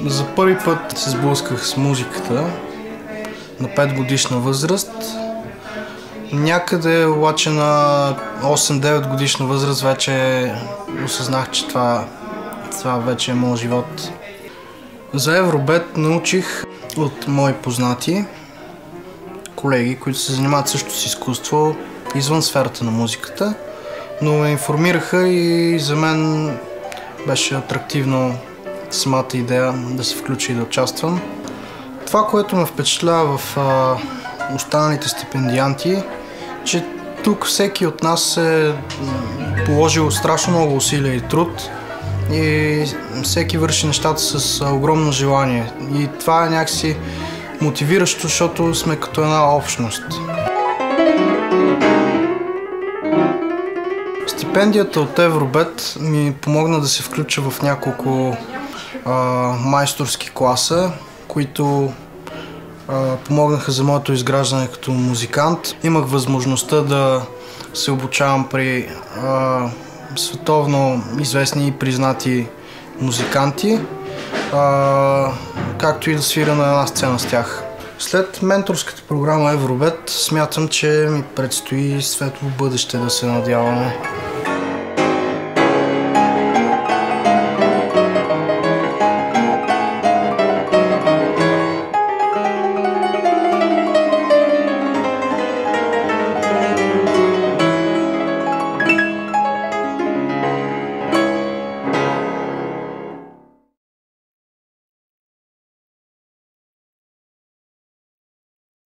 За първи път се сблъсках с музиката на 5-годишна възраст. Някъде обаче на 8-9 годишна възраст вече осъзнах, че това вече е моят живот. За Евробет научих от мои познати колеги, които се занимават също с изкуство извън сферата на музиката, но ме информираха и за мен беше атрактивно самата идея да се включа и да участвам. Това, което ме впечатлява в останалите стипендианти, че тук всеки от нас е положил страшно много усилия и труд и всеки върши нещата с огромно желание. И това е някакси мотивиращо, защото сме като една общност. Стипендията от Евробет ми помогна да се включа в няколко майсторски класа, които помогнаха за моето изграждане като музикант. Имах възможността да се обучавам при световно известни и признати музиканти, както и да свиря на една сцена с тях. След менторската програма Евробет смятам, че ми предстои светло бъдеще, да се надяваме.